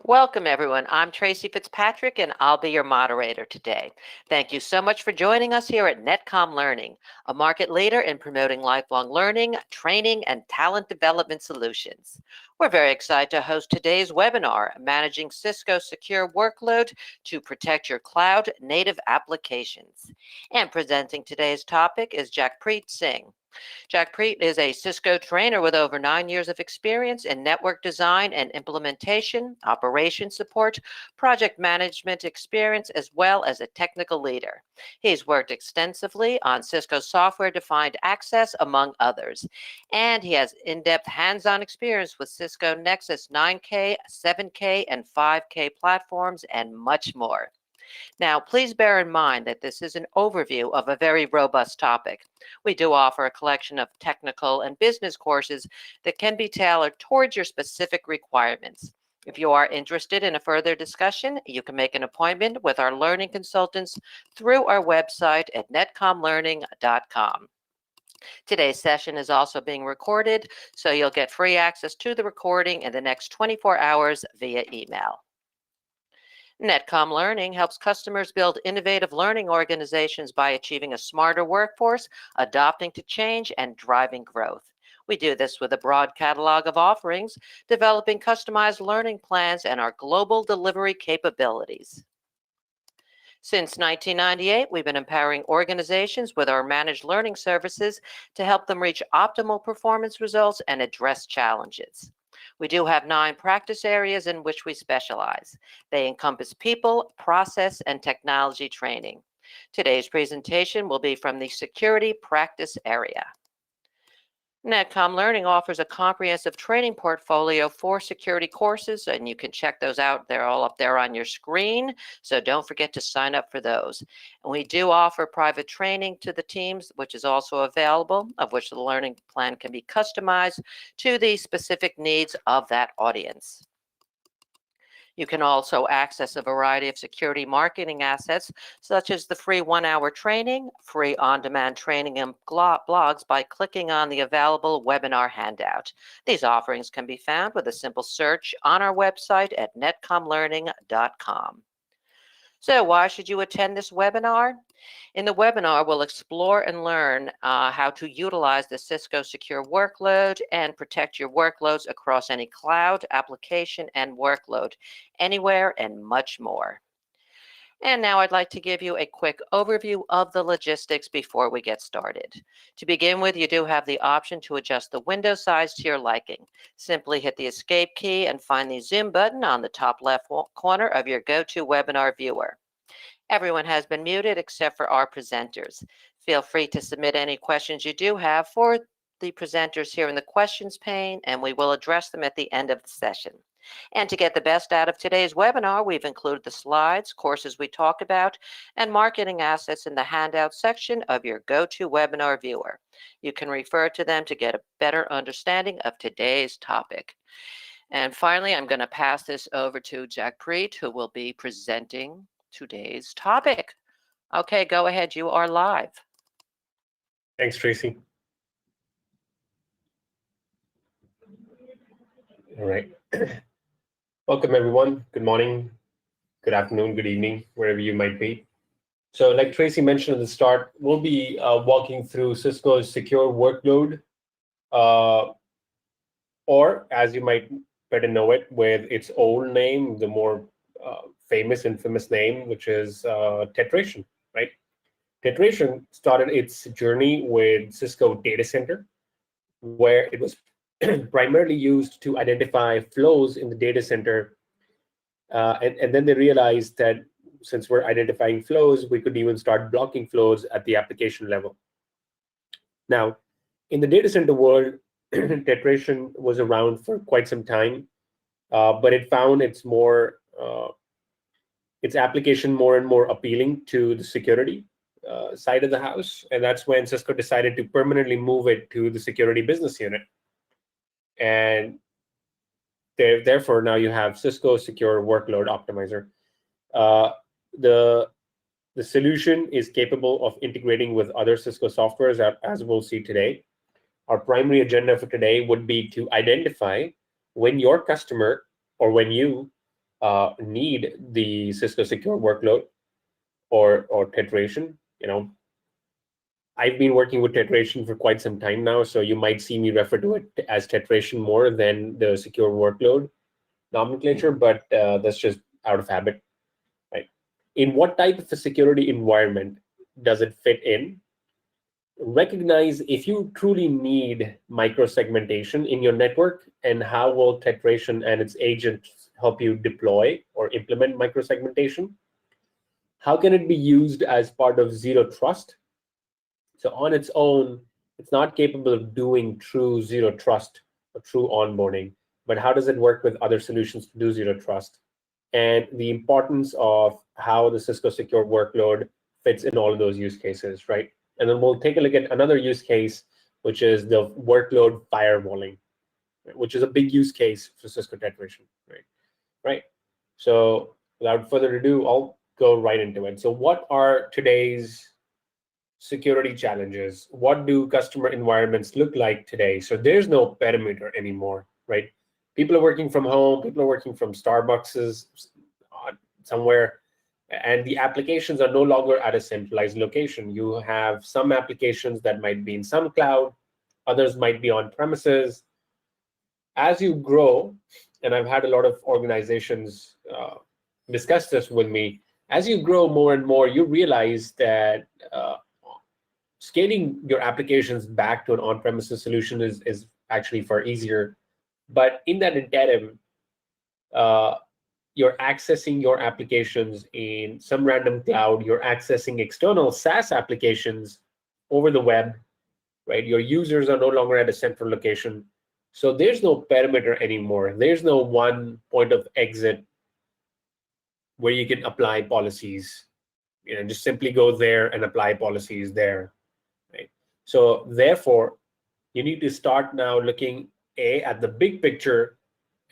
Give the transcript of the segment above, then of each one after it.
Welcome, everyone. I'm Tracy Fitzpatrick, and I'll be your moderator today. Thank you so much for joining us here at NetCom Learning, a market leader in promoting lifelong learning, training, and talent development solutions. We're very excited to host today's webinar, Managing Cisco Secure Workload to Protect Your Cloud Native Applications. And presenting today's topic is Jagpreet Singh. Jagpreet is a Cisco trainer with over 9 years of experience in network design and implementation, operation support, project management experience, as well as a technical leader. He's worked extensively on Cisco software-defined access, among others, and he has in-depth hands-on experience with Cisco Nexus 9K, 7K, and 5K platforms, and much more. Now, please bear in mind that this is an overview of a very robust topic. We do offer a collection of technical and business courses that can be tailored towards your specific requirements. If you are interested in a further discussion, you can make an appointment with our learning consultants through our website at netcomlearning.com. Today's session is also being recorded, so you'll get free access to the recording in the next 24 hours via email. NetCom Learning helps customers build innovative learning organizations by achieving a smarter workforce, adapting to change, and driving growth. We do this with a broad catalog of offerings, developing customized learning plans, and our global delivery capabilities. Since 1998, we've been empowering organizations with our managed learning services to help them reach optimal performance results and address challenges. We do have 9 practice areas in which we specialize. They encompass people, process, and technology training. Today's presentation will be from the security practice area. NetCom Learning offers a comprehensive training portfolio for security courses, and you can check those out. They're all up there on your screen, so don't forget to sign up for those. And we do offer private training to the teams, which is also available, of which the learning plan can be customized to the specific needs of that audience. You can also access a variety of security marketing assets, such as the free 1-hour training, free on-demand training, and blogs by clicking on the available webinar handout. These offerings can be found with a simple search on our website at netcomlearning.com. So why should you attend this webinar? In the webinar, we'll explore and learn how to utilize the Cisco Secure Workload and protect your workloads across any cloud, application, and workload, anywhere, and much more. And now I'd like to give you a quick overview of the logistics before we get started. To begin with, you do have the option to adjust the window size to your liking. Simply hit the Escape key and find the Zoom button on the top left corner of your GoToWebinar viewer. Everyone has been muted except for our presenters. Feel free to submit any questions you do have for the presenters here in the questions pane, and we will address them at the end of the session. And to get the best out of today's webinar, we've included the slides, courses we talk about, and marketing assets in the handout section of your GoToWebinar viewer. You can refer to them to get a better understanding of today's topic. And finally, I'm going to pass this over to Jagpreet, who will be presenting today's topic. Okay, go ahead. You are live. Thanks, Tracy. All right. Welcome, everyone. Good morning, good afternoon, good evening, wherever you might be. So like Tracy mentioned at the start, we'll be walking through Cisco's Secure Workload, or as you might better know it with its old name, the more infamous name, which is Tetration, right? Tetration started its journey with Cisco Data Center, where it was primarily used to identify flows in the data center. And then they realized that since we're identifying flows, we could even start blocking flows at the application level. Now, in the data center world, Tetration was around for quite some time, but it found its application more and more appealing to the security side of the house. And that's when Cisco decided to permanently move it to the security business unit. And therefore, now you have Cisco Secure Workload Optimizer. The solution is capable of integrating with other Cisco softwares, as we'll see today. Our primary agenda for today would be to identify when your customer or when you need the Cisco Secure Workload or Tetration. I've been working with Tetration for quite some time now, so you might see me refer to it as Tetration more than the Secure Workload nomenclature, but that's just out of habit, right? In what type of a security environment does it fit in? Recognize if you truly need microsegmentation in your network, and how will Tetration and its agents help you deploy or implement microsegmentation? How can it be used as part of Zero Trust? So on its own, it's not capable of doing true Zero Trust or true onboarding, but how does it work with other solutions to do Zero Trust? And the importance of how the Cisco Secure Workload fits in all of those use cases, right? And then we'll take a look at another use case, which is the workload firewalling, which is a big use case for Cisco Tetration, right? So without further ado, I'll go right into it. So what are today's security challenges? What do customer environments look like today? So there's no perimeter anymore, right? People are working from home, people are working from Starbucks somewhere, and the applications are no longer at a centralized location. You have some applications that might be in some cloud, others might be on premises. As you grow, and I've had a lot of organizations discuss this with me, as you grow more and more, you realize that scaling your applications back to an on-premises solution is actually far easier. But in that interim, you're accessing your applications in some random cloud, you're accessing external SaaS applications over the web, right? Your users are no longer at a central location. So there's no perimeter anymore. There's no one point of exit where you can apply policies. Just simply go there and apply policies there, right? So therefore, you need to start now looking at the big picture,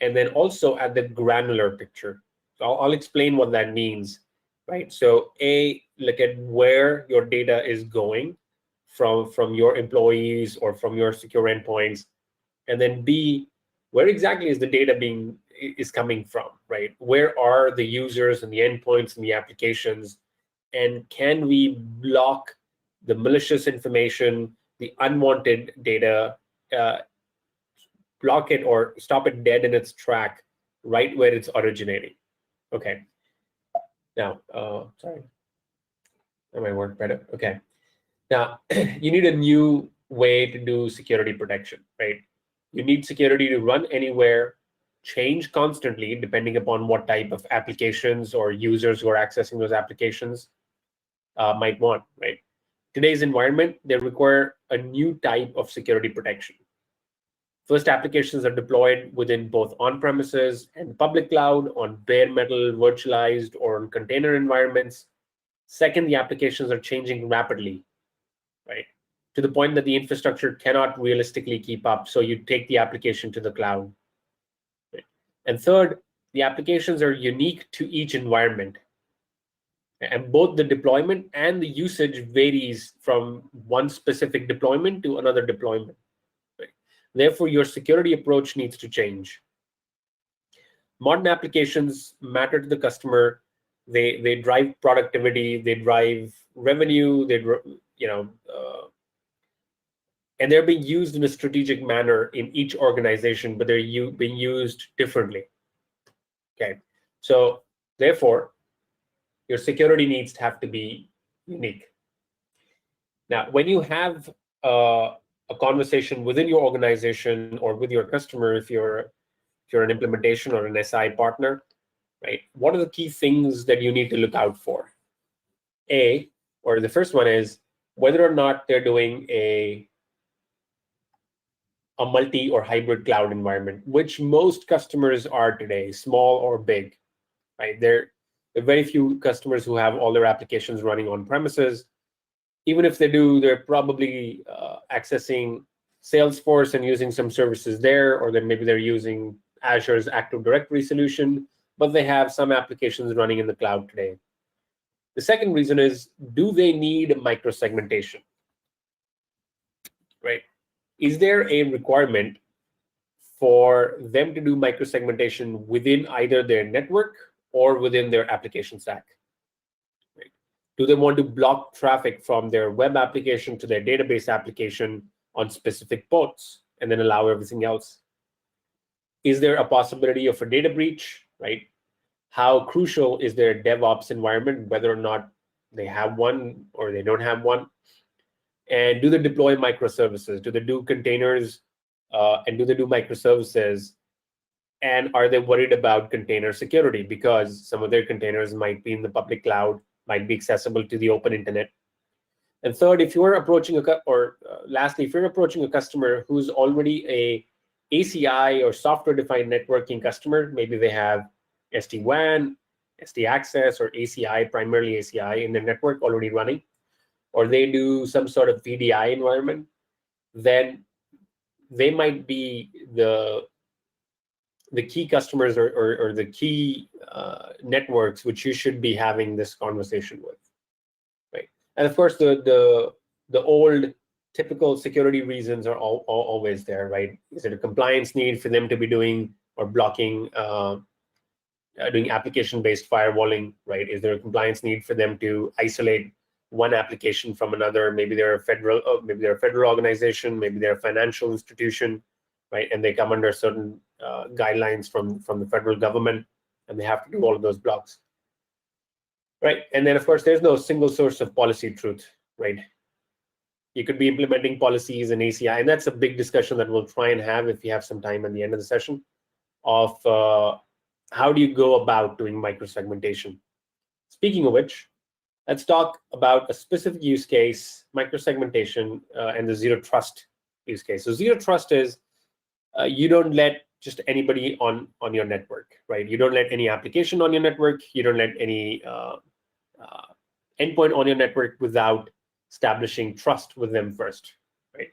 and then also at the granular picture. So I'll explain what that means, right? So look at where your data is going from your employees or from your secure endpoints, and then B, where exactly is the data is coming from, right? Where are the users and the endpoints and the applications, and can we block the malicious information, the unwanted data, block it or stop it dead in its track right where it's originating? Okay. Now, sorry, that might work better. Okay. Now, you need a new way to do security protection, right? You need security to run anywhere, change constantly depending upon what type of applications or users who are accessing those applications might want, right? Today's environment, they require a new type of security protection. First, applications are deployed within both on-premises and public cloud, on bare metal, virtualized, or on container environments. Second, the applications are changing rapidly, right? To the point that the infrastructure cannot realistically keep up, so you take the application to the cloud. Right? And third, the applications are unique to each environment. And both the deployment and the usage varies from one specific deployment to another deployment. Therefore, your security approach needs to change. Modern applications matter to the customer. They drive productivity, they drive revenue, and they're being used in a strategic manner in each organization, but they're being used differently. Okay, so therefore, your security needs to have to be unique. Now, when you have a conversation within your organization or with your customer, if you're an implementation or an SI partner, right? What are the key things that you need to look out for? The first one is whether or not they're doing a multi or hybrid cloud environment, which most customers are today, small or big, right? There are very few customers who have all their applications running on premises. Even if they do, they're probably accessing Salesforce and using some services there, or then maybe they're using Azure's Active Directory solution, but they have some applications running in the cloud today. The second reason is, do they need microsegmentation, right? Is there a requirement for them to do microsegmentation within either their network or within their application stack. Right? Do they want to block traffic from their web application to their database application on specific ports and then allow everything else? Is there a possibility of a data breach, right? How crucial is their DevOps environment, whether or not they have one or they don't have one? And do they deploy microservices? Do they do containers? And do they do microservices? And are they worried about container security? Because some of their containers might be in the public cloud, might be accessible to the open internet. And third, if you're approaching lastly, if you're approaching a customer who's already a ACI or software-defined networking customer, maybe they have SD-WAN, SD-Access, or ACI, primarily ACI in their network already running, or they do some sort of VDI environment, then they might be the key customers or the key networks which you should be having this conversation with, right? And of course, the old typical security reasons are always there, right? Is it a compliance need for them to be doing or blocking, doing application-based firewalling, right? Is there a compliance need for them to isolate one application from another? Maybe they're a federal organization, maybe they're a financial institution, right? And they come under certain guidelines from the federal government, and they have to do all of those blocks, right? And then, of course, there's no single source of policy truth, right? You could be implementing policies in ACI, and that's a big discussion that we'll try and have if you have some time at the end of the session, of how do you go about doing microsegmentation. Speaking of which, let's talk about a specific use case, microsegmentation, and the zero trust use case. So zero trust is you don't let just anybody on your network, right? You don't let any application on your network. You don't let any endpoint on your network without establishing trust with them first, right?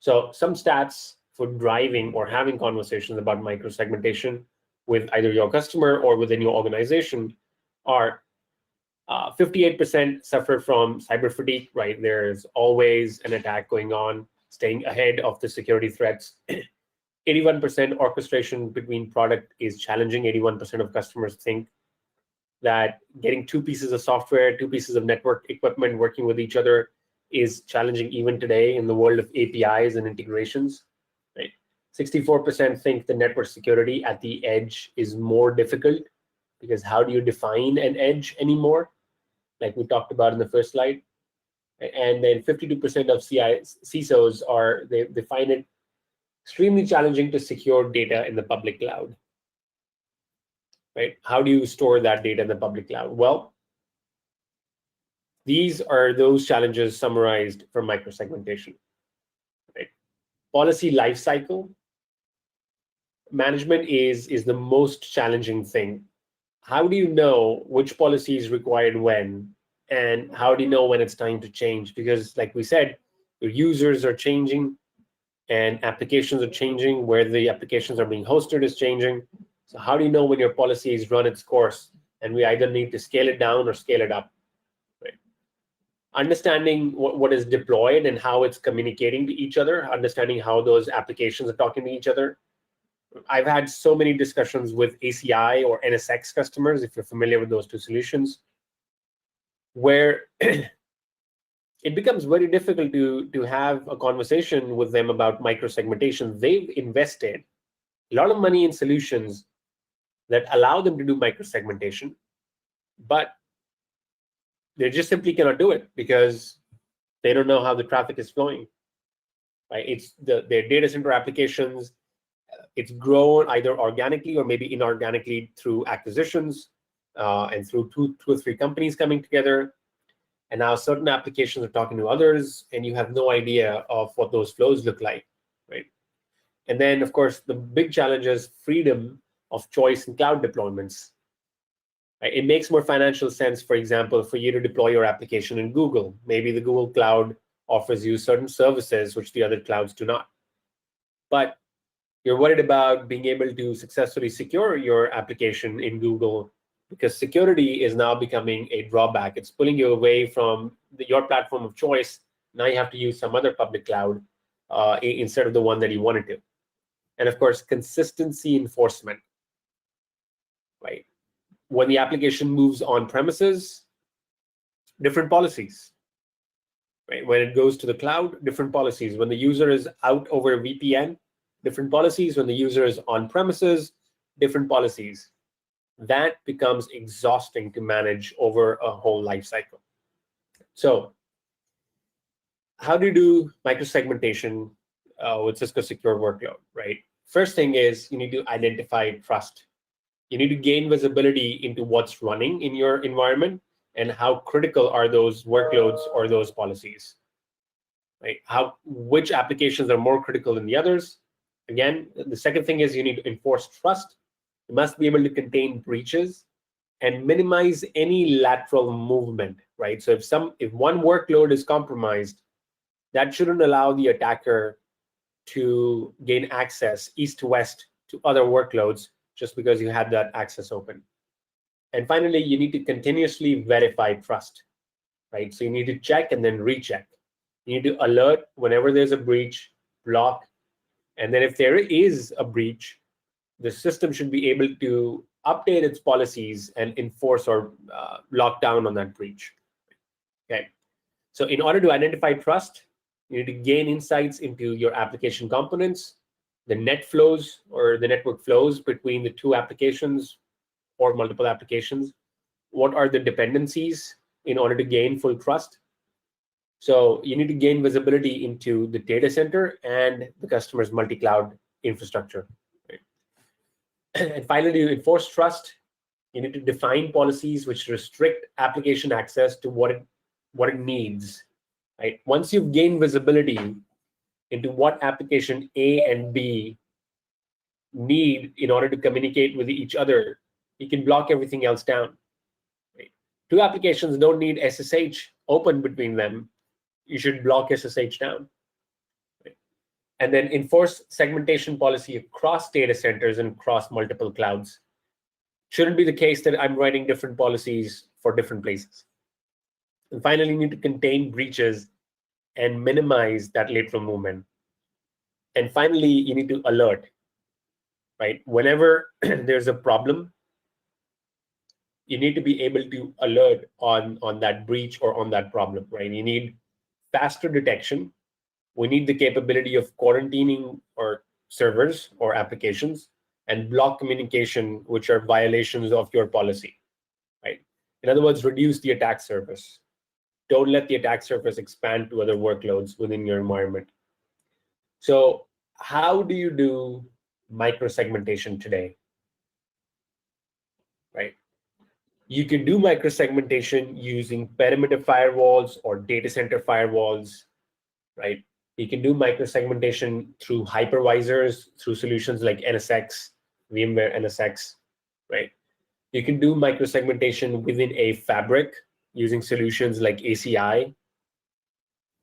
So some stats for driving or having conversations about microsegmentation with either your customer or within your organization are 58% suffer from cyber fatigue, right? There's always an attack going on, staying ahead of the security threats. 81% orchestration between product is challenging. 81% of customers think that getting two pieces of software, two pieces of network equipment working with each other is challenging even today in the world of APIs and integrations, right? 64% think the network security at the edge is more difficult, because how do you define an edge anymore, like we talked about in the first slide? And then 52% of CISOs they find it extremely challenging to secure data in the public cloud, right? How do you store that data in the public cloud? Well, these are those challenges summarized for microsegmentation, right? Policy lifecycle management is the most challenging thing. How do you know which policy is required when, and how do you know when it's time to change? Because like we said, your users are changing and applications are changing, where the applications are being hosted is changing. So how do you know when your policy has run its course and we either need to scale it down or scale it up, right? Understanding what is deployed and how it's communicating to each other, understanding how those applications are talking to each other. I've had so many discussions with ACI or NSX customers, if you're familiar with those two solutions, where it becomes very difficult to have a conversation with them about microsegmentation. They've invested a lot of money in solutions that allow them to do microsegmentation, but they just simply cannot do it because they don't know how the traffic is flowing, right? It's their data center applications. It's grown either organically or maybe inorganically through acquisitions and through two or three companies coming together. And now certain applications are talking to others, and you have no idea of what those flows look like, right? And then, of course, the big challenge is freedom of choice in cloud deployments. Right? It makes more financial sense, for example, for you to deploy your application in Google. Maybe the Google Cloud offers you certain services which the other clouds do not. But you're worried about being able to successfully secure your application in Google, because security is now becoming a drawback. It's pulling you away from your platform of choice. Now you have to use some other public cloud instead of the one that you wanted to. And of course, consistency enforcement, right? When the application moves on premises, different policies, right? When it goes to the cloud, different policies. When the user is out over a VPN, different policies. When the user is on premises, different policies. That becomes exhausting to manage over a whole life cycle. So how do you do microsegmentation with Cisco Secure Workload, right? First thing is you need to identify trust. You need to gain visibility into what's running in your environment and how critical are those workloads or those policies, right? Which applications are more critical than the others? Again, the second thing is you need to enforce trust. You must be able to contain breaches and minimize any lateral movement, right? So if one workload is compromised, that shouldn't allow the attacker to gain access east to west to other workloads just because you had that access open. And finally, you need to continuously verify trust, right? So you need to check and then recheck. You need to alert whenever there's a breach, block, and then if there is a breach, the system should be able to update its policies and enforce or lock down on that breach. Okay. So in order to identify trust, you need to gain insights into your application components, the net flows or the network flows between the two applications or multiple applications. What are the dependencies in order to gain full trust? So you need to gain visibility into the data center and the customer's multi-cloud infrastructure. Right? And finally, to enforce trust, you need to define policies which restrict application access to what it needs. Right? Once you've gained visibility into what application A and B need in order to communicate with each other, you can block everything else down. Right? Two applications don't need SSH open between them. You should block SSH down. Right? And then enforce segmentation policy across data centers and across multiple clouds. Shouldn't be the case that I'm writing different policies for different places. And finally, you need to contain breaches and minimize that lateral movement. And finally, you need to alert, right? Whenever there's a problem, you need to be able to alert on that breach or on that problem, right? You need faster detection. We need the capability of quarantining or servers or applications and block communication, which are violations of your policy, right? In other words, reduce the attack surface. Don't let the attack surface expand to other workloads within your environment. So how do you do microsegmentation today? Right? You can do microsegmentation using perimeter firewalls or data center firewalls, right? You can do microsegmentation through hypervisors, through solutions like NSX, VMware NSX, right? You can do microsegmentation within a fabric using solutions like ACI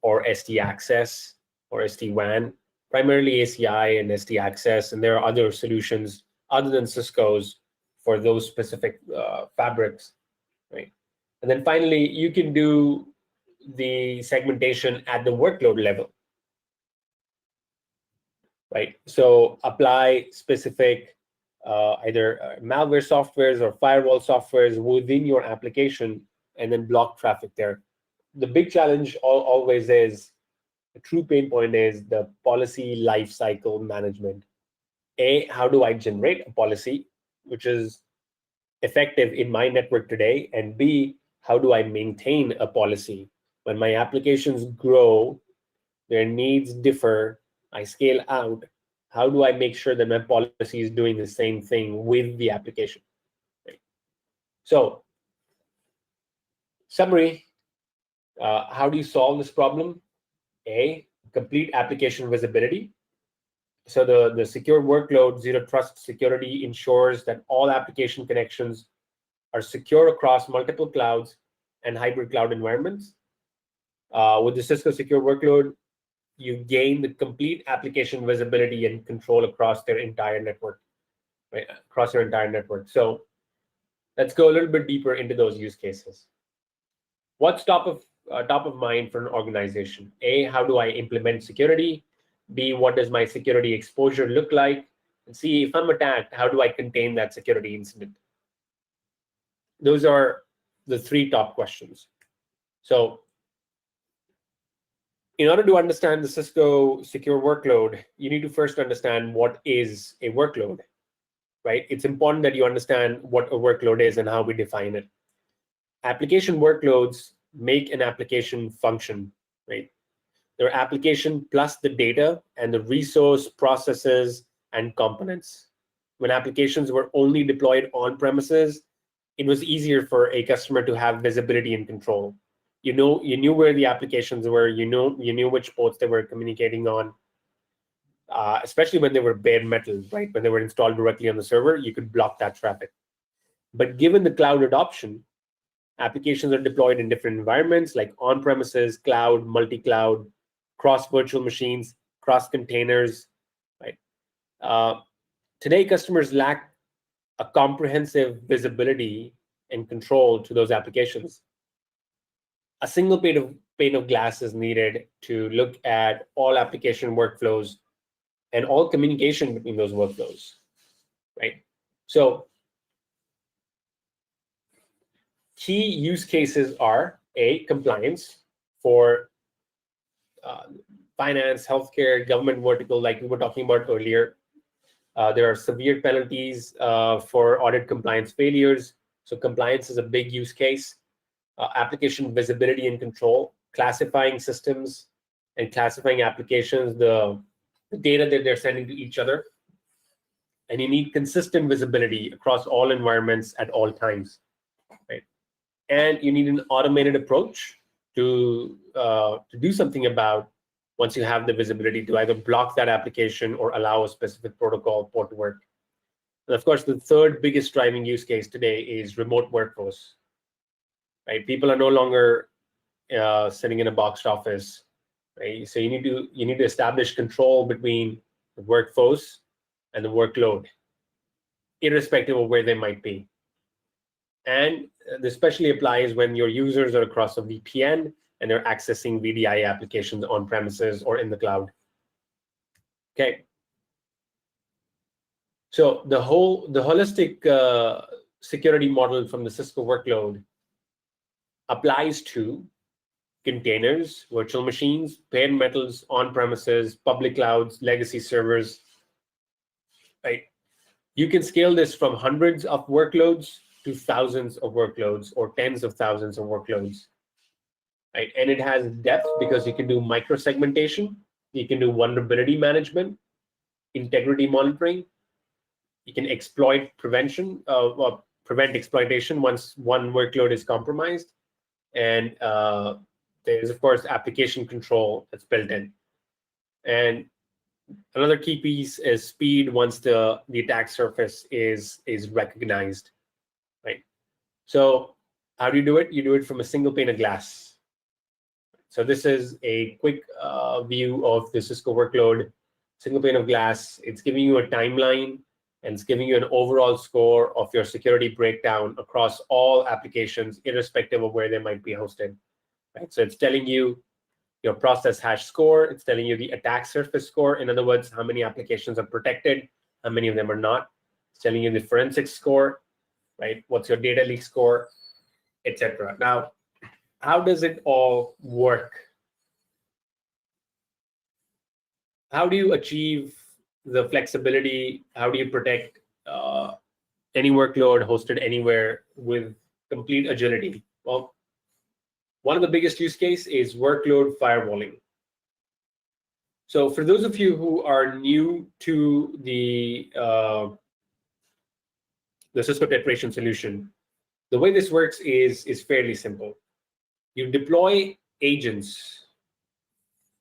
or SD Access or SD-WAN, primarily ACI and SD Access, and there are other solutions other than Cisco's for those specific fabrics, right? And then finally, you can do the segmentation at the workload level, right? So apply specific either malware softwares or firewall softwares within your application and then block traffic there. The big challenge always is, the true pain point is the policy lifecycle management. A, how do I generate a policy which is effective in my network today? And B, how do I maintain a policy? When my applications grow, their needs differ, I scale out, how do I make sure that my policy is doing the same thing with the application? Right? So, summary, how do you solve this problem? A, complete application visibility. So the secure workload zero trust security ensures that all application connections are secure across multiple clouds and hybrid cloud environments. With the Cisco Secure Workload, you gain the complete application visibility and control across their entire network, right? Across your entire network. So let's go a little bit deeper into those use cases. What's top of mind for an organization? A, how do I implement security? B, what does my security exposure look like? and see if I'm attacked, how do I contain that security incident? Those are the three top questions. So in order to understand the Cisco Secure Workload, you need to first understand what is a workload, right? It's important that you understand what a workload is and how we define it. Application workloads make an application function, right? Their application plus the data and the resource, processes, and components. When applications were only deployed on premises, it was easier for a customer to have visibility and control. You knew where the applications were. You knew which ports they were communicating on. Especially when they were bare metal, right? When they were installed directly on the server, you could block that traffic. But given the cloud adoption, applications are deployed in different environments like on-premises, cloud, multi-cloud, cross virtual machines, cross containers, right? Today, customers lack a comprehensive visibility and control to those applications. A single pane of glass is needed to look at all application workflows and all communication between those workflows, right? So key use cases are compliance for finance, healthcare, government vertical, like we were talking about earlier. There are severe penalties for audit compliance failures. So compliance is a big use case. Application visibility and control, classifying systems and classifying applications, the data that they're sending to each other. And you need consistent visibility across all environments at all times, right? And you need an automated approach to do something about once you have the visibility to either block that application or allow a specific protocol port to work. And of course, the third biggest driving use case today is remote workforce, right? People are no longer sitting in a boxed office, right? So you need to establish control between the workforce and the workload, irrespective of where they might be. And this especially applies when your users are across a VPN and they're accessing VDI applications on premises or in the cloud. Okay. So the holistic security model from the Cisco workload applies to containers, virtual machines, bare metals, on-premises, public clouds, legacy servers, right? You can scale this from hundreds of workloads to thousands of workloads or tens of thousands of workloads, right? And it has depth because you can do micro-segmentation, you can do vulnerability management, integrity monitoring, you can exploit prevention, or prevent exploitation once one workload is compromised, and there's, of course, application control that's built in. And another key piece is speed once the attack surface is recognized, right? So how do you do it? You do it from a single pane of glass. So this is a quick view of the Cisco workload, single pane of glass. It's giving you a timeline, and it's giving you an overall score of your security breakdown across all applications, irrespective of where they might be hosted. Right? So it's telling you your process hash score. It's telling you the attack surface score. In other words, how many applications are protected, how many of them are not. It's telling you the forensics score, right? What's your data leak score, etc. Now, how does it all work? How do you achieve the flexibility? How do you protect any workload hosted anywhere with complete agility? Well, one of the biggest use case is workload firewalling. So for those of you who are new to the Cisco Tetration solution, the way this works is fairly simple. You deploy agents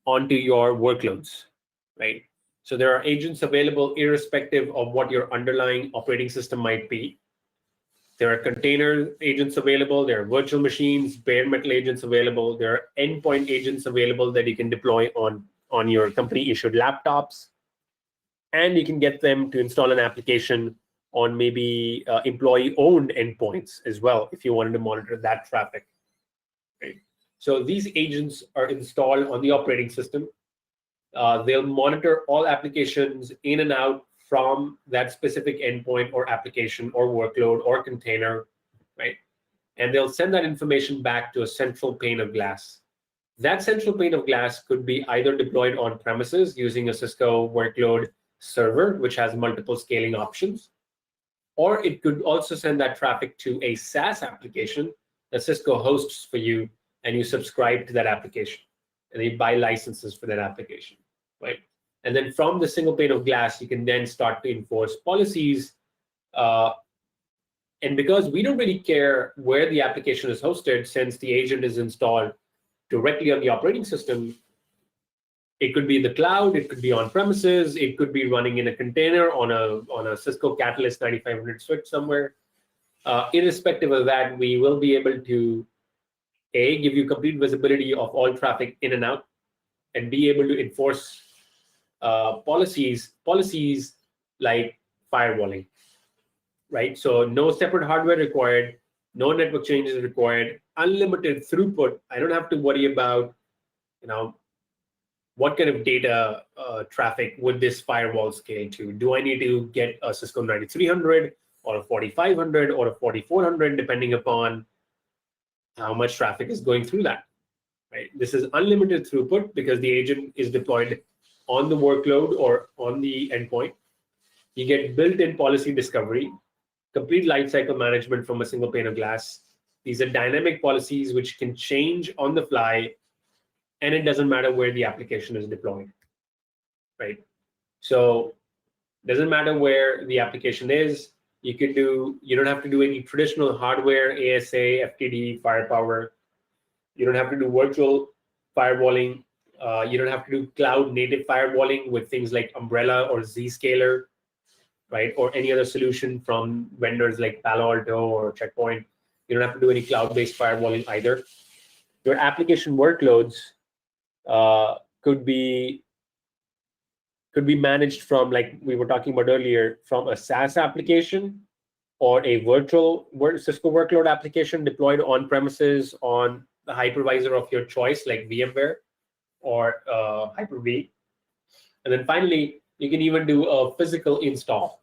onto your workloads, right? So there are agents available irrespective of what your underlying operating system might be. There are container agents available. There are virtual machines, bare metal agents available. There are endpoint agents available that you can deploy on your company-issued laptops. And you can get them to install an application on maybe employee-owned endpoints as well, if you wanted to monitor that traffic. Right? So these agents are installed on the operating system. They'll monitor all applications in and out from that specific endpoint or application or workload or container, right? And they'll send that information back to a central pane of glass. That central pane of glass could be either deployed on premises using a Cisco workload server, which has multiple scaling options, or it could also send that traffic to a SaaS application that Cisco hosts for you, and you subscribe to that application, and you buy licenses for that application, right? And then from the single pane of glass, you can then start to enforce policies. And because we don't really care where the application is hosted, since the agent is installed directly on the operating system, it could be in the cloud, it could be on premises, it could be running in a container on a Cisco Catalyst 9500 switch somewhere. Irrespective of that, we will be able to give you complete visibility of all traffic in and out, and be able to enforce policies like firewalling, right? So no separate hardware required, no network changes required, unlimited throughput. I don't have to worry about, what kind of data traffic would this firewall scale to? Do I need to get a Cisco 9300 or a 4500 or a 4400, depending upon how much traffic is going through that, right? This is unlimited throughput because the agent is deployed on the workload or on the endpoint. You get built-in policy discovery, complete lifecycle management from a single pane of glass. These are dynamic policies which can change on the fly, and it doesn't matter where the application is deployed, right? So it doesn't matter where the application is. You don't have to do any traditional hardware, ASA, FTD, firepower. You don't have to do virtual firewalling. You don't have to do cloud native firewalling with things like Umbrella or Zscaler, right? Or any other solution from vendors like Palo Alto or Checkpoint. You don't have to do any cloud-based firewalling either. Your application workloads could be managed from, like we were talking about earlier, from a SaaS application or a virtual Cisco workload application deployed on premises on the hypervisor of your choice, like VMware or Hyper-V. And then finally, you can even do a physical install.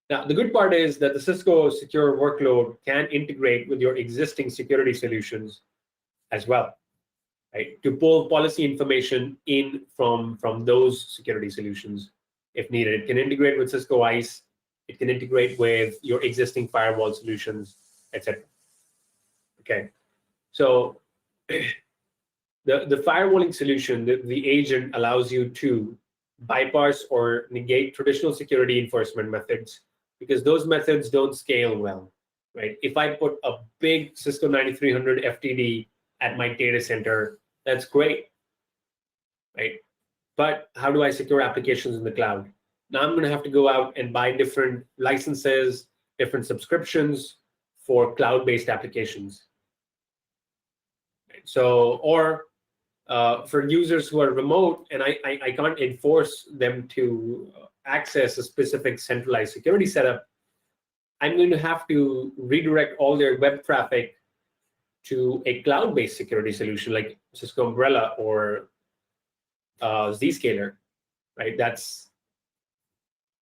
Now, the good part is that the Cisco Secure Workload can integrate with your existing security solutions as well, right? To pull policy information in from those security solutions if needed. It can integrate with Cisco ISE. It can integrate with your existing firewall solutions, etc. Okay, so the firewalling solution, the agent allows you to bypass or negate traditional security enforcement methods, because those methods don't scale well, right? If I put a big Cisco 9300 FTD at my data center, that's great, right? But how do I secure applications in the cloud? Now I'm going to have to go out and buy different licenses, different subscriptions for cloud-based applications. Right? So, or for users who are remote and I can't enforce them to access a specific centralized security setup, I'm going to have to redirect all their web traffic to a cloud-based security solution like Cisco Umbrella or Zscaler, right? That's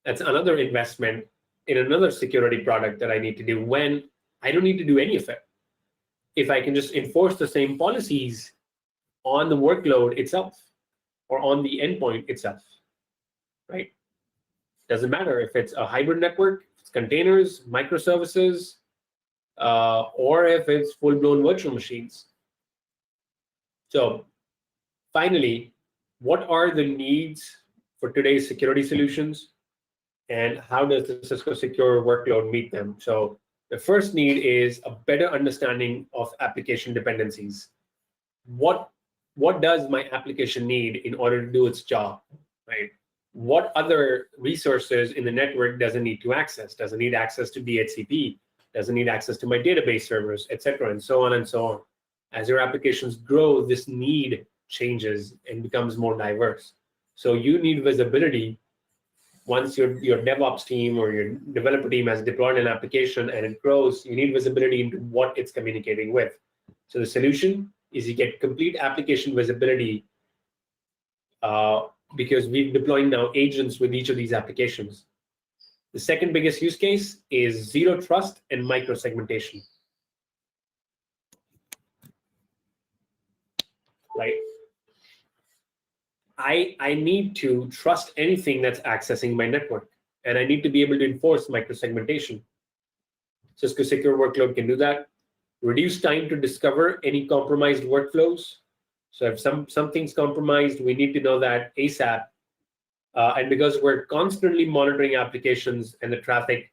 another investment in another security product that I need to do when I don't need to do any of it. If I can just enforce the same policies on the workload itself or on the endpoint itself, right? Doesn't matter if it's a hybrid network, if it's containers, microservices, or if it's full-blown virtual machines. So finally, what are the needs for today's security solutions, and how does the Cisco Secure Workload meet them? So the first need is a better understanding of application dependencies. What does my application need in order to do its job, right? What other resources in the network does it need to access? Does it need access to DHCP? Does it need access to my database servers, etc., and so on and so on? As your applications grow, this need changes and becomes more diverse. So you need visibility. Once your DevOps team or your developer team has deployed an application and it grows, you need visibility into what it's communicating with. So the solution is you get complete application visibility because we're deploying now agents with each of these applications. The second biggest use case is zero trust and micro-segmentation. Right? I need to trust anything that's accessing my network, and I need to be able to enforce micro-segmentation. Cisco Secure Workload can do that. Reduce time to discover any compromised workflows. So if something's compromised, we need to know that ASAP. And because we're constantly monitoring applications and the traffic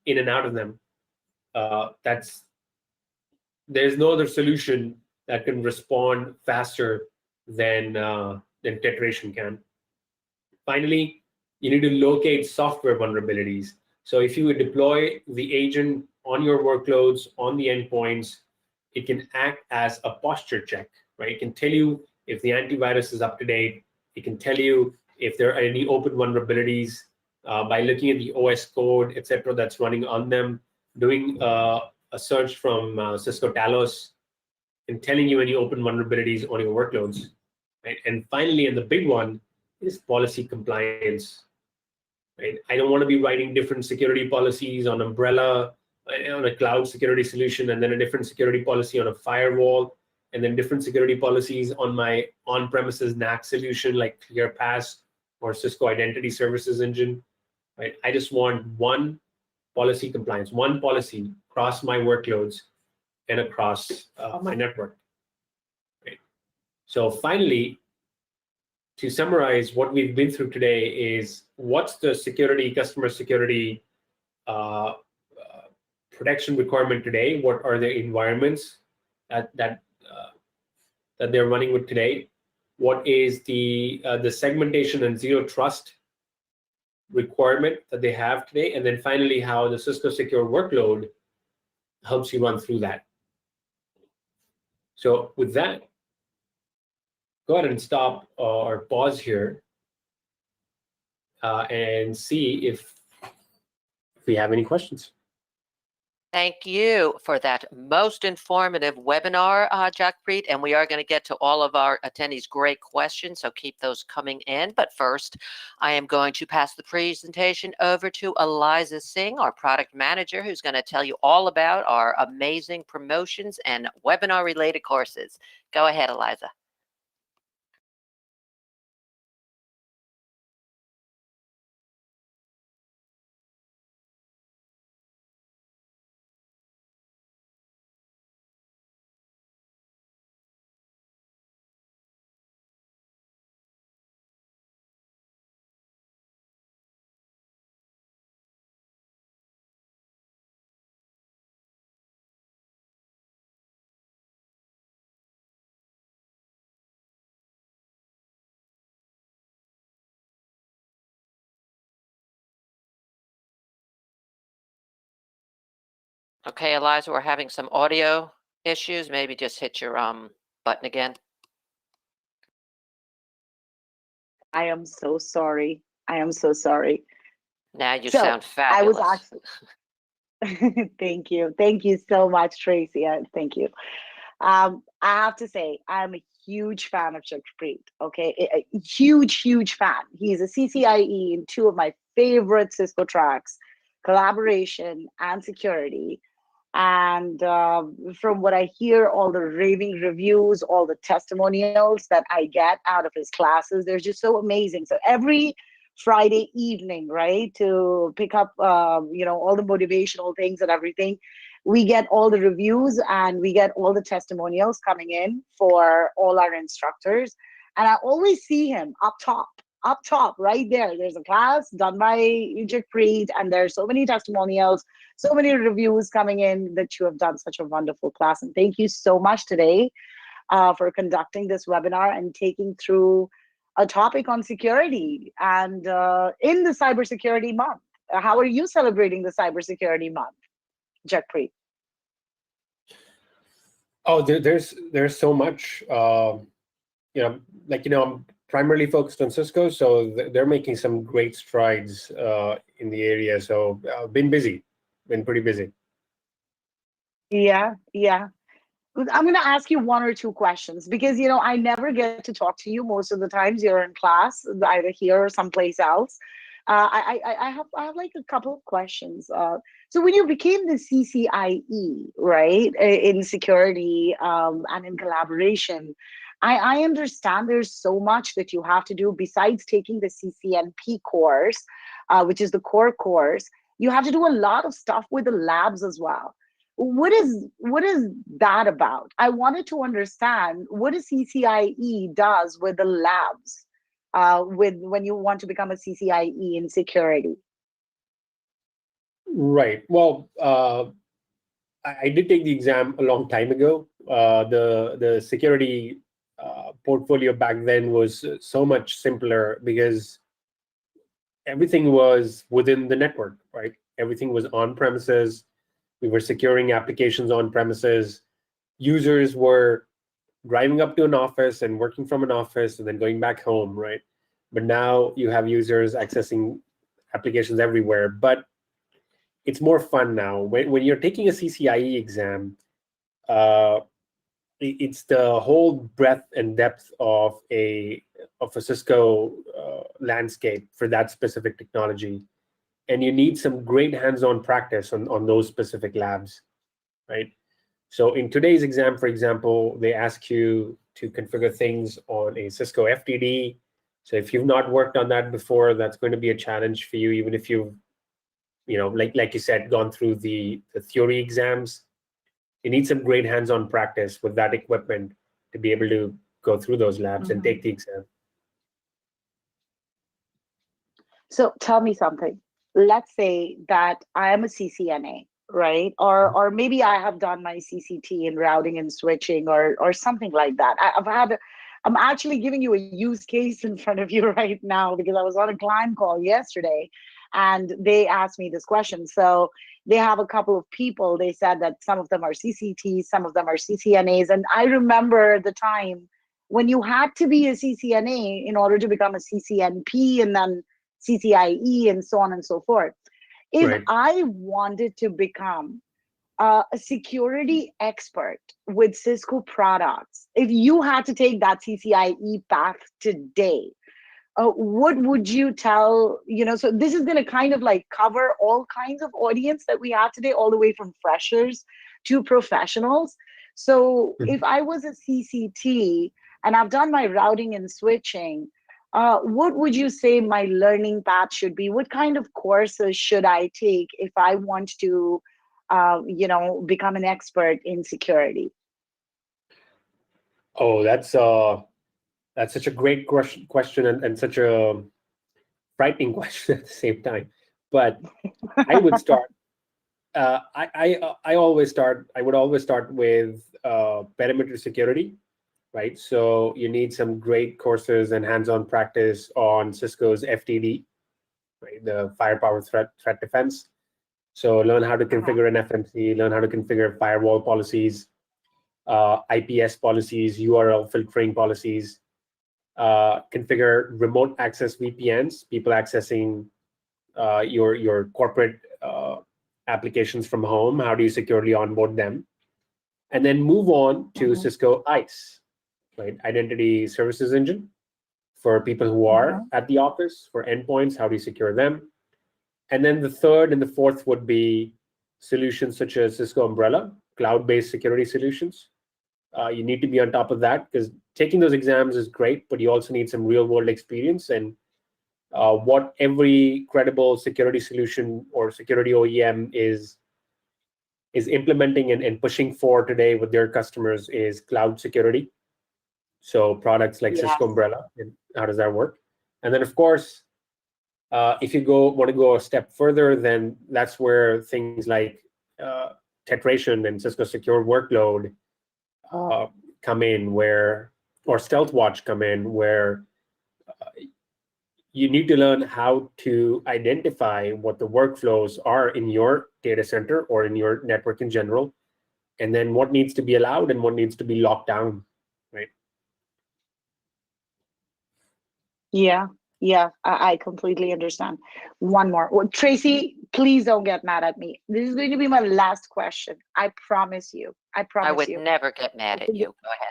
in and out of them, there's no other solution that can respond faster than Tetration can. Finally, you need to locate software vulnerabilities. So if you would deploy the agent on your workloads, on the endpoints, it can act as a posture check, right? It can tell you if the antivirus is up to date. It can tell you if there are any open vulnerabilities by looking at the OS code, etc., that's running on them, doing a search from Cisco Talos, and telling you any open vulnerabilities on your workloads. Right? And finally, and the big one is policy compliance. Right? I don't want to be writing different security policies on Umbrella, on a cloud security solution, and then a different security policy on a firewall, and then different security policies on my on-premises NAC solution like ClearPass or Cisco Identity Services Engine. Right? I just want one policy compliance, one policy across my workloads and across my network. Right? So finally, to summarize what we've been through today is what's the customer security protection requirement today? What are the environments that they're running with today? What is the segmentation and zero trust requirement that they have today? And then finally, how the Cisco Secure Workload helps you run through that. So with that, go ahead and stop or pause here and see if we have any questions. Thank you for that most informative webinar, Jagpreet, and we are going to get to all of our attendees' great questions, so keep those coming in. But first, I am going to pass the presentation over to Eliza Singh, our product manager, who's going to tell you all about our amazing promotions and webinar-related courses. Go ahead, Eliza. Okay, Eliza, we're having some audio issues. Maybe just hit your button again. I am so sorry. I am so sorry. Now you sound fabulous. I was actually. Thank you. Thank you so much, Tracy. Thank you. I have to say, I'm a huge fan of Jagpreet. Okay, a huge fan. He's a CCIE in two of my favorite Cisco tracks, collaboration and security. And from what I hear, all the raving reviews, all the testimonials that I get out of his classes, they're just so amazing. So every Friday evening, right, to pick up, all the motivational things and everything, we get all the reviews and we get all the testimonials coming in for all our instructors. And I always see him up top, right there. There's a class done by Jagpreet, and there's so many testimonials, so many reviews coming in that you have done such a wonderful class. And thank you so much today for conducting this webinar and taking through a topic on security and in the cybersecurity month. How are you celebrating the cybersecurity month, Jagpreet? Oh, there's so much. I'm primarily focused on Cisco, so they're making some great strides in the area. So been pretty busy. Yeah. I'm going to ask you one or two questions because, I never get to talk to you most of the times. You're in class, either here or someplace else. I have like a couple of questions. So when you became the CCIE, right, in security and in collaboration, I understand there's so much that you have to do besides taking the CCNP course, which is the core course. You have to do a lot of stuff with the labs as well. What is that about? I wanted to understand what a CCIE does with the labs, with when you want to become a CCIE in security. Right. Well, I did take the exam a long time ago. The security portfolio back then was so much simpler because everything was within the network, right? Everything was on premises. We were securing applications on premises. Users were driving up to an office and working from an office and then going back home, right? But now you have users accessing applications everywhere. But it's more fun now. When you're taking a CCIE exam, it's the whole breadth and depth of a Cisco landscape for that specific technology. And you need some great hands-on practice on those specific labs, right? So in today's exam, for example, they ask you to configure things on a Cisco FTD. So if you've not worked on that before, that's going to be a challenge for you, even if you've, like you said, gone through the theory exams. You need some great hands-on practice with that equipment to be able to go through those labs and take the exam. So tell me something. Let's say that I am a CCNA, right? Or maybe I have done my CCT in routing and switching or something like that. I'm actually giving you a use case in front of you right now because I was on a client call yesterday and they asked me this question. So they have a couple of people. They said that some of them are CCTs, some of them are CCNAs. And I remember the time when you had to be a CCNA in order to become a CCNP and then CCIE and so on and so forth. If Right. I wanted to become a security expert with Cisco products, if you had to take that CCIE path today, what would you tell, so this is going to kind of like cover all kinds of audience that we have today, all the way from freshers to professionals. So if I was a CCT and I've done my routing and switching, what would you say my learning path should be? What kind of courses should I take if I want to, become an expert in security? Oh, that's such a great question and such a frightening question at the same time. But I would start. I would always start with perimeter security. Right, so you need some great courses and hands-on practice on Cisco's FTD, right, the firepower threat defense. So learn how to configure an FMC, learn how to configure firewall policies, IPS policies, URL filtering policies, configure remote access VPNs, people accessing your corporate applications from home. How do you securely onboard them? And then move on to Cisco ISE. Right, identity services engine for people who are at the office, for endpoints, how do you secure them? And then the third and the fourth would be solutions such as Cisco Umbrella, cloud-based security solutions. You need to be on top of that because taking those exams is great, but you also need some real-world experience. And what every credible security solution or security OEM is implementing and pushing for today with their customers is cloud security. So products like Cisco Umbrella, and how does that work? And then, of course, if you want to go a step further, then that's where things like Tetration and Cisco Secure Workload come in, or StealthWatch come in, where you need to learn how to identify what the workflows are in your data center or in your network in general, and then what needs to be allowed and what needs to be locked down, right? Yeah. Yeah, I completely understand. One more. Well, Tracy, please don't get mad at me. This is going to be my last question. I promise you. I I promise would you. never get mad at you. Go ahead.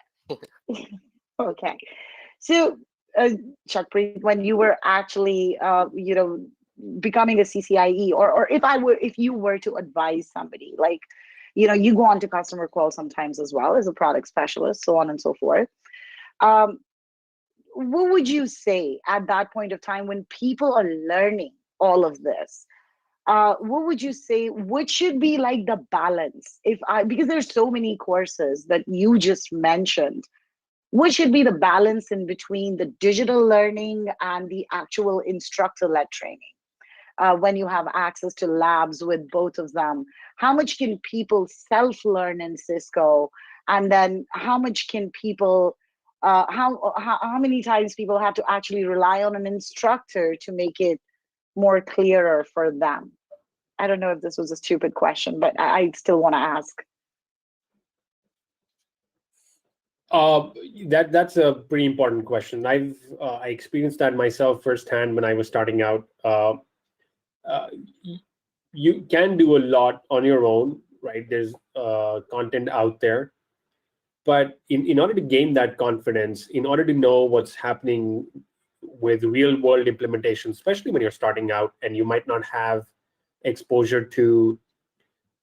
Okay. So, Jagpreet, when you were actually, becoming a CCIE, or if you were to advise somebody, like, you go on to customer calls sometimes as well as a product specialist, so on and so forth. Um, what would you say at that point of time when people are learning all of this? What would you say? What should be like the balance? Because there's so many courses that you just mentioned, what should be the balance in between the digital learning and the actual instructor-led training? When you have access to labs with both of them, how much can people self-learn in Cisco? And then how much can people, how many times people have to actually rely on an instructor to make it more clearer for them? I don't know if this was a stupid question, but I still want to ask. That's a pretty important question. I experienced that myself firsthand when I was starting out. You can do a lot on your own, right? There's content out there, but in order to gain that confidence, in order to know what's happening with real world implementation, especially when you're starting out and you might not have exposure to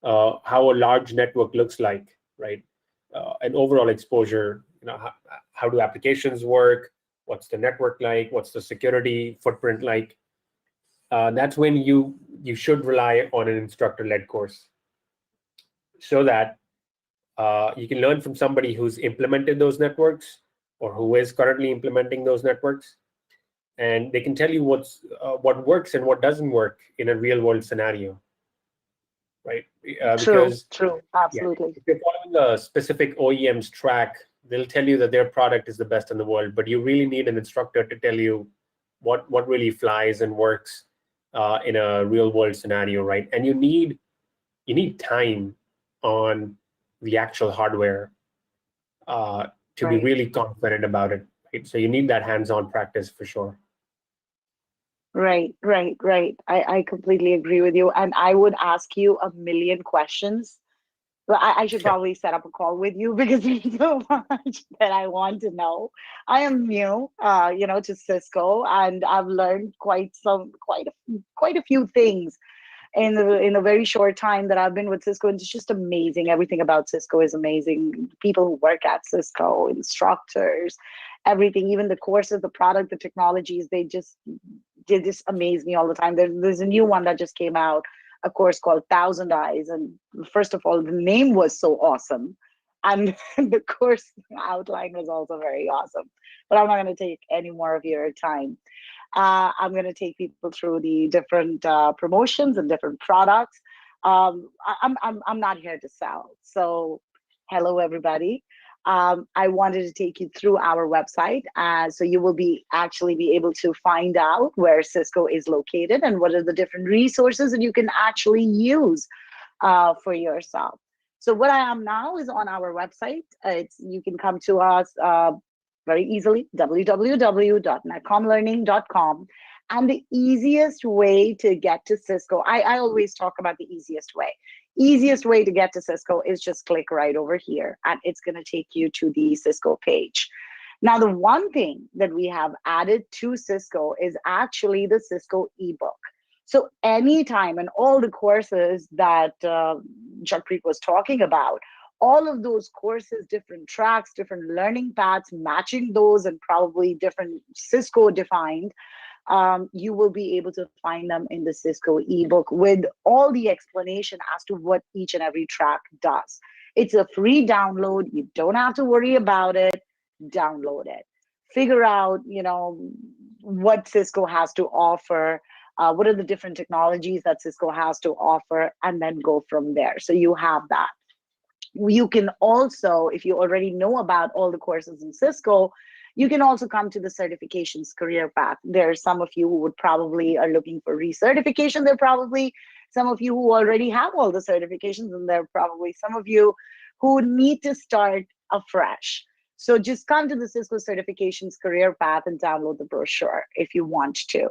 how a large network looks like, right? An overall exposure, how do applications work? What's the network like? What's the security footprint like? That's when you should rely on an instructor-led course, so that you can learn from somebody who's implemented those networks or who is currently implementing those networks, and they can tell you what works and what doesn't work in a real-world scenario, right? True, Because true, yeah, absolutely. if you're following a specific OEM's track, they'll tell you that their product is the best in the world, but you really need an instructor to tell you what really flies and works in a real world scenario, right? And you need time on the actual hardware to be Right. really confident about it, right? So you need that hands-on practice for sure. Right, right, right. I completely agree with you. And I would ask you a million questions. But I should Yeah. probably set up a call with you because there's so much that I want to know. I am new, to Cisco, and I've learned quite a few things in a very short time that I've been with Cisco. And it's just amazing. Everything about Cisco is amazing. People who work at Cisco, instructors, everything, even the courses, the product, the technologies, they just amaze me all the time. There's a new one that just came out, a course called Thousand Eyes. And first of all, the name was so awesome. And the course outline was also very awesome. But I'm not going to take any more of your time. I'm going to take people through the different promotions and different products. I'm not here to sell. So hello, everybody. I wanted to take you through our website, so you will actually be able to find out where Cisco is located and what are the different resources that you can actually use for yourself. So what I am now is on our website. You can come to us very easily, www.netcomlearning.com. And the easiest way to get to Cisco, I always talk about the easiest way. Easiest way to get to Cisco is just click right over here, and it's going to take you to the Cisco page. Now, the one thing that we have added to Cisco is actually the Cisco ebook. So anytime, and all the courses that Jagpreet was talking about, all of those courses, different tracks, different learning paths, matching those, and probably different Cisco defined, you will be able to find them in the Cisco ebook with all the explanation as to what each and every track does. It's a free download. You don't have to worry about it. Download it. Figure out, what Cisco has to offer. What are the different technologies that Cisco has to offer, and then go from there. So you have that. You can also, if you already know about all the courses in Cisco, you can also come to the certifications career path. There are some of you who would probably are looking for recertification. There are probably some of you who already have all the certifications, and there are probably some of you who need to start afresh. So just come to the Cisco Certifications Career Path and download the brochure if you want to.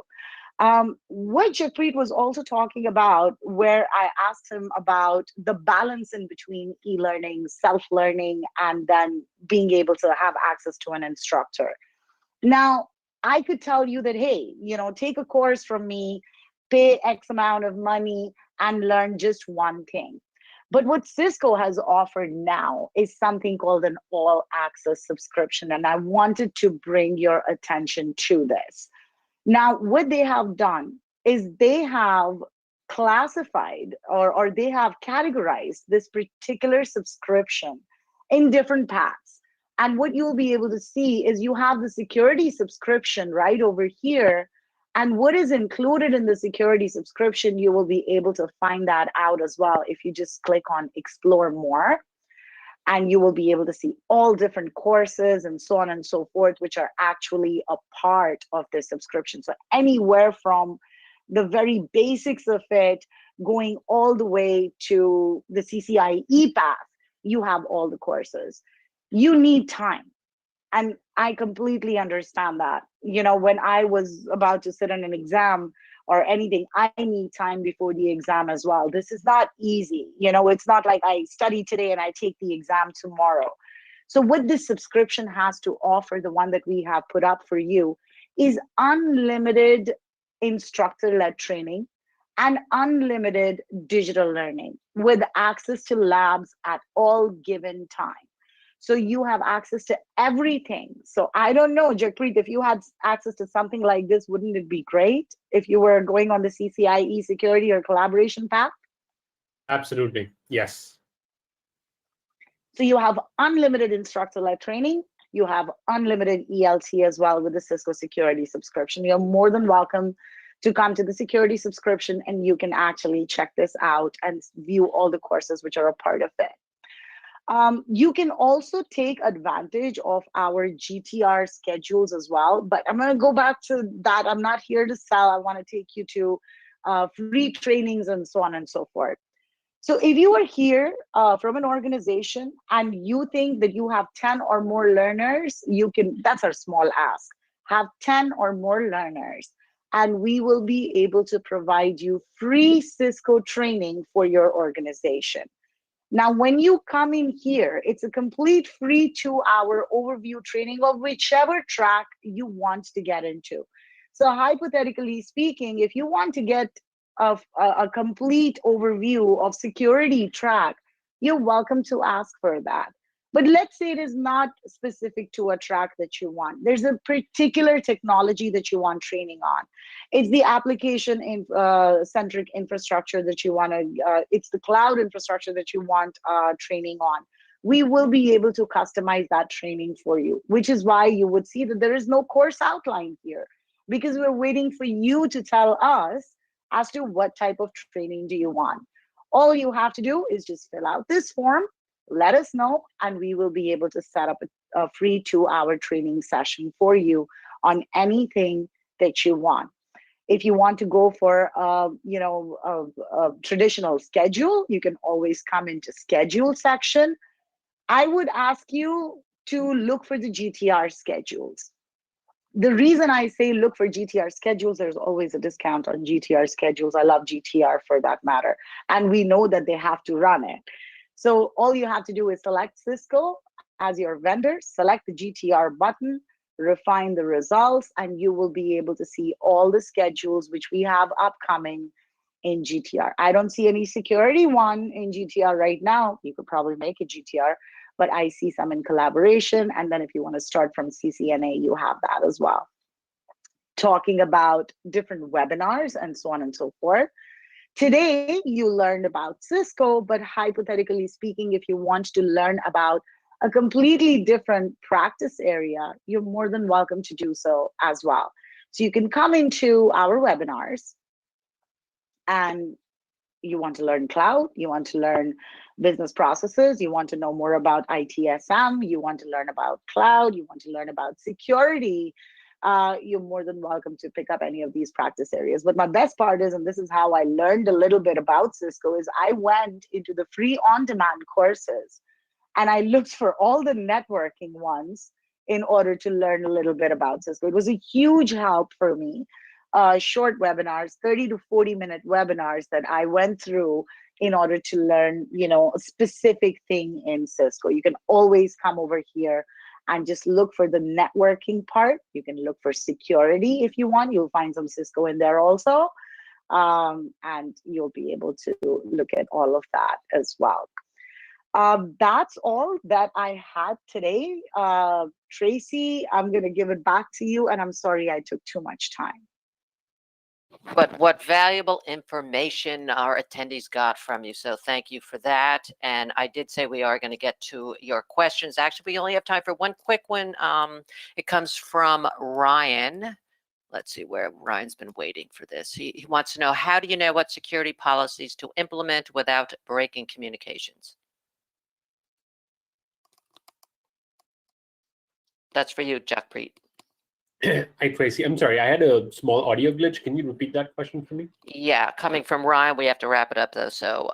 What Jagpreet was also talking about, where I asked him about the balance in between e-learning, self-learning, and then being able to have access to an instructor. Now, I could tell you that, hey, take a course from me, pay X amount of money, and learn just one thing. But what Cisco has offered now is something called an all access subscription. And I wanted to bring your attention to this. Now, what they have done is they have classified or they have categorized this particular subscription in different paths. And what you'll be able to see is you have the security subscription right over here. And what is included in the security subscription, you will be able to find that out as well if you just click on Explore More. And you will be able to see all different courses and so on and so forth, which are actually a part of the subscription. So anywhere from the very basics of it, going all the way to the CCIE path, you have all the courses. You need time. And I completely understand that. When I was about to sit in an exam or anything, I need time before the exam as well. This is not easy. It's not like I study today and I take the exam tomorrow. So what this subscription has to offer, the one that we have put up for you, is unlimited instructor-led training and unlimited digital learning with access to labs at all given time. So you have access to everything. So I don't know, Jagpreet, if you had access to something like this, wouldn't it be great if you were going on the CCIE security or collaboration path? Absolutely, yes. So you have unlimited instructor-led training. You have unlimited ELT as well with the Cisco security subscription. You're more than welcome to come to the security subscription, and you can actually check this out and view all the courses which are a part of it. You can also take advantage of our GTR schedules as well, but I'm going to go back to that. I'm not here to sell. I want to take you to free trainings and so on and so forth. So if you are here from an organization and you think that you have 10 or more learners, that's our small ask, have 10 or more learners, and we will be able to provide you free Cisco training for your organization. Now, when you come in here, it's a complete free 2-hour overview training of whichever track you want to get into. So hypothetically speaking, if you want to get a complete overview of security track, you're welcome to ask for that. But let's say it is not specific to a track that you want. There's a particular technology that you want training on. It's the application centric infrastructure that you want to, it's the cloud infrastructure that you want training on. We will be able to customize that training for you, which is why you would see that there is no course outline here, because we're waiting for you to tell us as to what type of training do you want. All you have to do is just fill out this form, let us know, and we will be able to set up a free 2-hour training session for you on anything that you want. If you want to go for a traditional schedule, you can always come into schedule section. I would ask you to look for the GTR schedules. The reason I say look for GTR schedules, there's always a discount on GTR schedules. I love GTR for that matter. And we know that they have to run it. So all you have to do is select Cisco as your vendor, select the GTR button, refine the results, and you will be able to see all the schedules which we have upcoming in GTR. I don't see any security one in GTR right now. You could probably make a GTR, but I see some in collaboration. And then if you want to start from CCNA, you have that as well. Talking about different webinars and so on and so forth. Today, you learned about Cisco, but hypothetically speaking, if you want to learn about a completely different practice area, you're more than welcome to do so as well. So you can come into our webinars and you want to learn cloud, you want to learn business processes, you want to know more about ITSM, you want to learn about cloud, you want to learn about security, you're more than welcome to pick up any of these practice areas. But my best part is, and this is how I learned a little bit about Cisco, is I went into the free on-demand courses and I looked for all the networking ones in order to learn a little bit about Cisco. It was a huge help for me. Short webinars, 30 to 40-minute webinars that I went through in order to learn, a specific thing in Cisco. You can always come over here and just look for the networking part. You can look for security if you want. You'll find some Cisco in there also. And you'll be able to look at all of that as well. That's all that I had today. Tracy, I'm going to give it back to you, and I'm sorry I took too much time. But what valuable information our attendees got from you. So thank you for that. And I did say we are going to get to your questions. Actually, we only have time for one quick one. It comes from Ryan. Let's see where Ryan's been waiting for this. He wants to know, how do you know what security policies to implement without breaking communications? That's for you, Jagpreet. Hi, Tracy. I'm sorry, I had a small audio glitch. Can you repeat that question for me? Yeah, coming from Ryan, we have to wrap it up though. So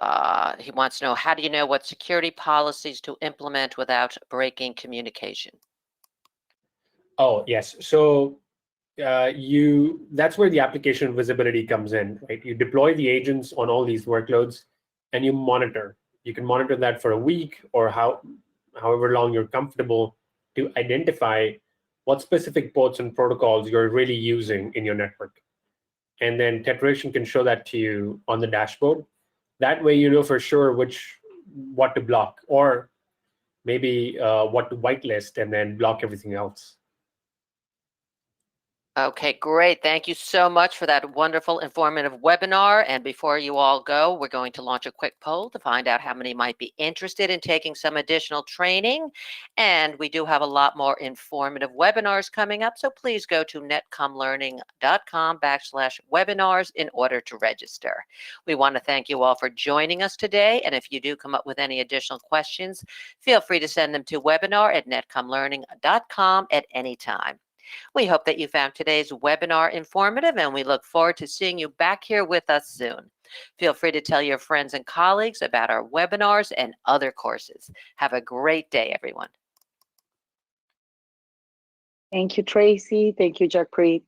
he wants to know, how do you know what security policies to implement without breaking communication? Oh, yes. So that's where the application visibility comes in, right? You deploy the agents on all these workloads and you monitor. You can monitor that for a week or however long you're comfortable to identify what specific ports and protocols you're really using in your network. And then Tetration can show that to you on the dashboard. That way you know for sure what to block, or maybe what to whitelist and then block everything else. Okay, great. Thank you so much for that wonderful, informative webinar. And before you all go, we're going to launch a quick poll to find out how many might be interested in taking some additional training. And we do have a lot more informative webinars coming up. So please go to netcomlearning.com/webinars in order to register. We want to thank you all for joining us today. And if you do come up with any additional questions, feel free to send them to webinar@netcomlearning.com at any time. We hope that you found today's webinar informative, and we look forward to seeing you back here with us soon. Feel free to tell your friends and colleagues about our webinars and other courses. Have a great day, everyone. Thank you, Tracy. Thank you, Jagpreet.